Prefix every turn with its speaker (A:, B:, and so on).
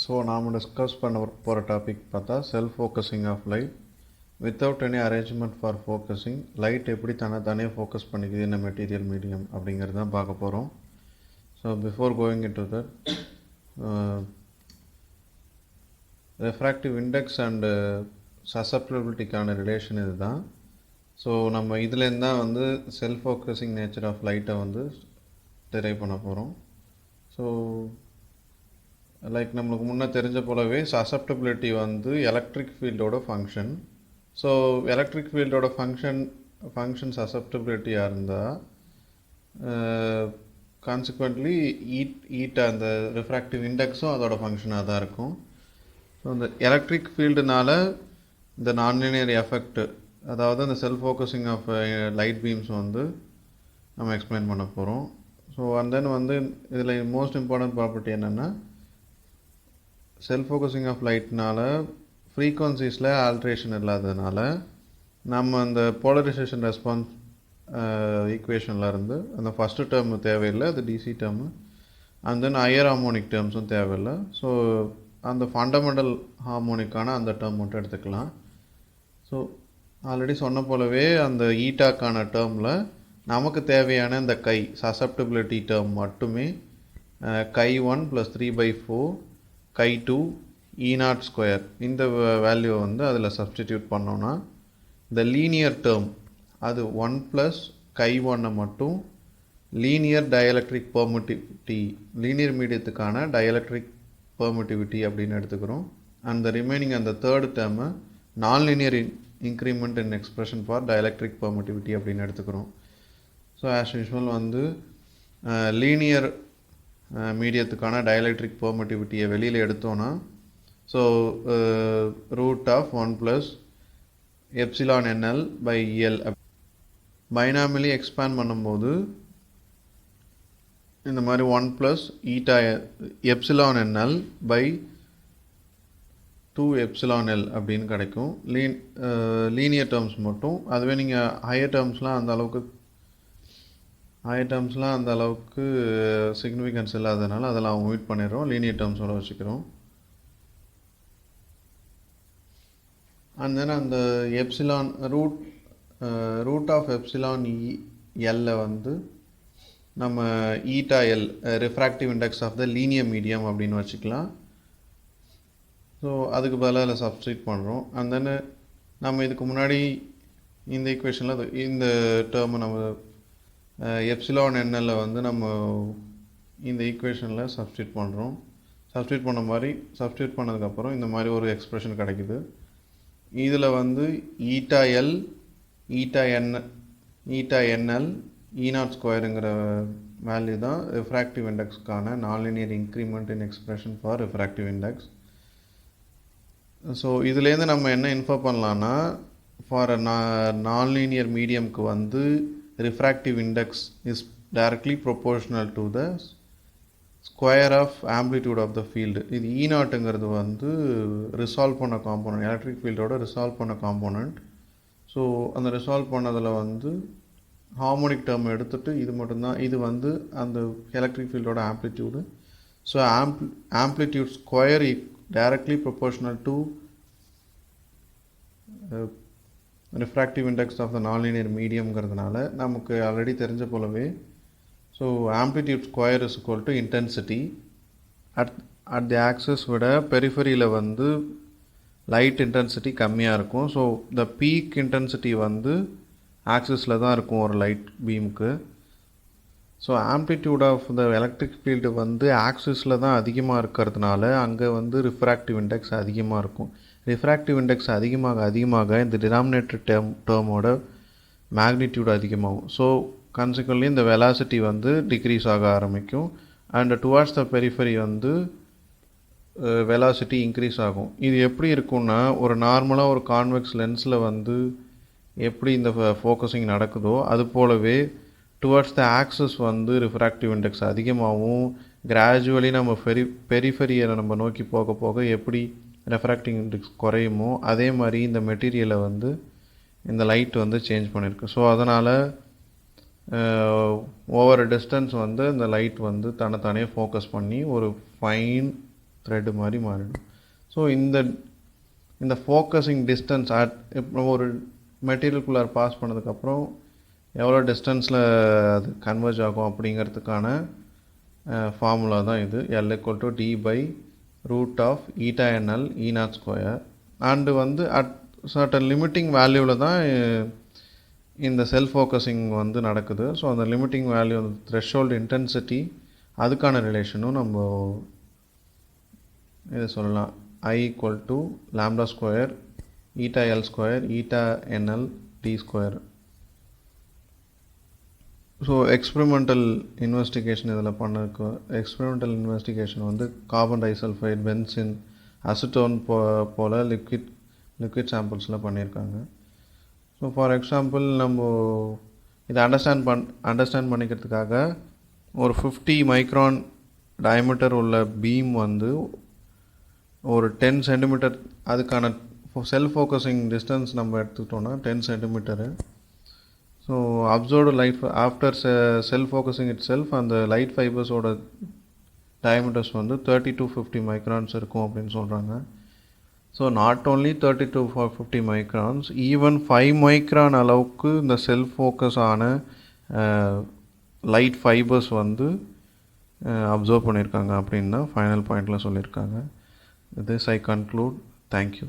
A: So நாம் discuss பண்ண போகிற டாபிக் பார்த்தா self focusing of light without any arrangement for focusing light எப்படி தானே ஃபோக்கஸ் பண்ணிக்குது இந்த மெட்டீரியல் மீடியம் அப்படிங்கிறது தான் பார்க்க போகிறோம். So before going into that refractive index and சசப்டபிலிட்டிக்கான ரிலேஷன் இது தான். ஸோ நம்ம இதுலேருந்து தான் வந்து செல்ஃப் ஃபோக்கஸிங் நேச்சர் ஆஃப் லைட்டை வந்து டெரைவ் பண்ண போகிறோம். ஸோ லைக் நம்மளுக்கு முன்னே தெரிஞ்ச போலவே சசப்டபிலிட்டி வந்து எலக்ட்ரிக் ஃபீல்டோட ஃபங்க்ஷன். ஸோ எலக்ட்ரிக் ஃபீல்டோட ஃபங்க்ஷன் சசப்டபிலிட்டியாக இருந்தால் கான்சிக்வெண்ட்லி ஈட்டா அந்த ரிஃப்ராக்டிவ் இண்டெக்ஸும் அதோட ஃபங்க்ஷனாக தான் இருக்கும். ஸோ இந்த எலக்ட்ரிக் ஃபீல்டுனால இந்த நான்லீனியர் எஃபெக்ட், அதாவது அந்த self focusing of light beams வந்து நம்ம எக்ஸ்பிளைன் பண்ண போகிறோம். ஸோ அண்ட் தென் வந்து இதில் மோஸ்ட் இம்பார்ட்டன்ட் ப்ராப்பர்ட்டி என்னென்னா, செல்ஃப் ஃபோக்கஸிங் ஆஃப் லைட்னால ஃப்ரீக்வன்சிஸில் ஆல்ட்ரேஷன் இல்லாததுனால நம்ம அந்த போலரைசேஷன் ரெஸ்பான்ஸ் ஈக்குவேஷனில் இருந்து அந்த ஃபஸ்ட்டு டேர்மு தேவையில்லை, அது DC term, and then higher harmonic டேர்ம்ஸும் தேவையில்லை. ஸோ அந்த ஃபண்டமெண்டல் ஹார்மோனிக்கான அந்த டேர்ம் மட்டும் எடுத்துக்கலாம். ஸோ ஆல்ரெடி சொன்ன போலவே அந்த ஈட்டாக்கான டேர்மில் நமக்கு தேவையான இந்த சசப்டபிலிட்டி டேர்ம் மட்டுமே Chi1 + 3/4 Chi2 E0 ஸ்கொயர் இந்த வேல்யூவை வந்து அதில் சப்ஸ்டிடியூட் பண்ணோன்னா இந்த லீனியர் டேர்ம் அது 1 + Chi1 மட்டும் லீனியர் டயலக்ட்ரிக் பெர்மிட்டிவிட்டி, லீனியர் மீடியத்துக்கான டயலக்ட்ரிக் பெர்மிட்டிவிட்டி அப்படின்னு எடுத்துக்கிறோம். அந்த ரிமைனிங் அந்த தேர்டு டேர்மை nonlinear increment in expression for dielectric permittivity அப்படின்னு எடுத்துக்கிறோம். ஸோ ஆஸ் யூஷுவல் வந்து லீனியர் மீடியத்துக்கான டயலக்ட்ரிக் பெர்மிட்டிவிட்டியை வெளியில் எடுத்தோன்னா, ஸோ √1 + εnl/el பைனாமிலி எக்ஸ்பேண்ட் பண்ணும்போது இந்த மாதிரி 1 + εnl/2εl அப்படின்னு கிடைக்கும். லீனியர் டேர்ம்ஸ் மட்டும். அதுவே நீங்கள் ஹையர் டேர்ம்ஸ்லாம் அந்த அளவுக்கு சிக்னிஃபிகன்ஸ் இல்லாததுனால அதெல்லாம் ஒமிட் பண்ணிடுறோம், லீனியர் டேர்ம்ஸோட வச்சுக்கிறோம். அண்ட் தென் அந்த எப்சிலான் ரூட் ஆஃப் εl வந்து நம்ம η(l) refractive index of the linear medium அப்படின்னு வச்சுக்கலாம். ஸோ அதுக்கு பதிலாக அதில் சப்ஸ்டிட் பண்ணுறோம். அண்ட் தென் நம்ம இதுக்கு முன்னாடி இந்த ஈக்குவேஷனில் இந்த டேர்மை நம்ம εnl வந்து நம்ம இந்த ஈக்குவேஷனில் சப்ஸ்டிட் பண்ணுறோம். சப்ஸ்டிட் பண்ணதுக்கப்புறம் இந்த மாதிரி ஒரு எக்ஸ்ப்ரெஷன் கிடைக்குது. இதில் வந்து η(l), η(nl) E0 ஸ்கொயருங்கிற வேல்யூ தான் ரிஃப்ராக்டிவ் இண்டெக்ஸ்க்கான nonlinear increment in expression for refractive index. So இதுலேருந்து நம்ம என்ன இன்ஃபர் பண்ணலான்னா, ஃபார் நான்லீனியர் மீடியம்க்கு வந்து refractive index is directly proportional to the square of amplitude of the field. இது E0ங்கிறது வந்து ரிசால்வ் பண்ண காம்போனன்ட், எலக்ட்ரிக் ஃபீல்டோட ரிசால்வ் பண்ண காம்போனன்ட். ஸோ அந்த ரிசால்வ் பண்ணதில் வந்து ஹார்மோனிக் டேர்ம் எடுத்துகிட்டு இது மட்டும்தான், இது வந்து அந்த எலக்ட்ரிக் ஃபீல்டோட amplitude. So amplitude square directly proportional to refractive index of the nonlinear மீடியம்ங்கிறதுனால நமக்கு ஆல்ரெடி தெரிஞ்ச போலவே, so amplitude square is equal to intensity at the axis விட பெரிஃபரியில் வந்து லைட் இன்டென்சிட்டி கம்மியாக இருக்கும். ஸோ த பீக் இன்டென்சிட்டி வந்து ஆக்சஸில் தான் இருக்கும் ஒரு லைட் பீமுக்கு. So amplitude of the electric field வந்து ஆக்சிஸில் தான் அதிகமாக இருக்கிறதுனால அங்கே வந்து ரிஃப்ராக்டிவ் இண்டெக்ஸ் அதிகமாக இருக்கும். ரிஃப்ராக்டிவ் இண்டெக்ஸ் அதிகமாக இந்த டினாமினேட்டர் டேர்மோட மேக்னிடியூட் அதிகமாகும். ஸோ கான்சிக்வென்ட்லி இந்த வெலாசிட்டி வந்து டிக்ரீஸ் ஆக ஆரம்பிக்கும். அண்ட் டுவார்ட்ஸ் த பெரிஃபரி வந்து வெலாசிட்டி இன்க்ரீஸ் ஆகும். இது எப்படி இருக்குன்னா, ஒரு நார்மலாக ஒரு கான்வெக்ஸ் லென்ஸில் வந்து எப்படி இந்த ஃபோக்கஸிங் நடக்குதோ அது போலவே டுவர்ட்ஸ் த ஆக்சஸ் வந்து ரிஃப்ராக்டிவ் இண்டெக்ஸ் அதிகமாகவும், கிராஜுவலி நம்ம பெரிஃபரியை நம்ம நோக்கி போக போக எப்படி ரெஃப்ராக்டிவ் இண்டெக்ஸ் குறையுமோ அதே மாதிரி இந்த மெட்டீரியலை வந்து இந்த லைட் வந்து சேஞ்ச் பண்ணியிருக்கு. ஸோ அதனால் ஓவர் டிஸ்டன்ஸ் வந்து இந்த லைட் வந்து தன்னைத்தானே ஃபோக்கஸ் பண்ணி ஒரு ஃபைன் த்ரெட் மாதிரி மாறிடும். ஸோ இந்த ஃபோக்கஸிங் டிஸ்டன்ஸ் இப்போ ஒரு மெட்டீரியலுக்குள்ளார பாஸ் பண்ணதுக்கப்புறம் எவ்வளோ டிஸ்டன்ஸில் அது கன்வர்ஜ் ஆகும் அப்படிங்கிறதுக்கான ஃபார்முலா தான் இது. L = d/√(η_NL E0 square). And வந்து அட் சர்டன் லிமிட்டிங் வேல்யூவில் தான் இந்த செல்ஃப் ஃபோக்கஸிங் வந்து நடக்குது. ஸோ அந்த லிமிட்டிங் வேல்யூ அந்த த்ரெஷ்ஹோல்டு இன்டென்சிட்டி அதுக்கான ரிலேஷனும் நம்ம இதை சொல்லலாம். I = λ² η_L² η_NL d². So experimental investigation இதில் பண்ணிருக்கு. எக்ஸ்பெரிமெண்டல் இன்வெஸ்டிகேஷன் வந்து கார்பன் டைசல்ஃபைட், பென்சின், அசிட்டோன் போல் லிக்விட் சாம்பிள்ஸில் பண்ணியிருக்காங்க. ஸோ ஃபார் எக்ஸாம்பிள் நம்ம இதை அண்டர்ஸ்டாண்ட் பண்ணிக்கிறதுக்காக ஒரு 50 மைக்ரான் டயமீட்டர் உள்ள பீம் வந்து ஒரு 10 சென்டிமீட்டர் அதுக்கான செல்ஃப் ஃபோக்கஸிங் டிஸ்டன்ஸ் நம்ம எடுத்துக்கிட்டோன்னா 10 centimetre. So observed light after self focusing it self அந்த லைட் ஃபைபர்ஸோட டயமீட்டர்ஸ் வந்து 30 to 50 மைக்ரான்ஸ் இருக்கும் அப்படின்னு சொல்கிறாங்க. So not only 30 to 50 microns, even 5 micron அளவுக்கு இந்த செல்ஃப் ஃபோக்கஸ் ஆன லைட் ஃபைபர்ஸ் வந்து அப்சர்வ் பண்ணியிருக்காங்க அப்படின்னு தான் ஃபைனல் பாயிண்டில் சொல்லியிருக்காங்க. This I conclude. Thank you.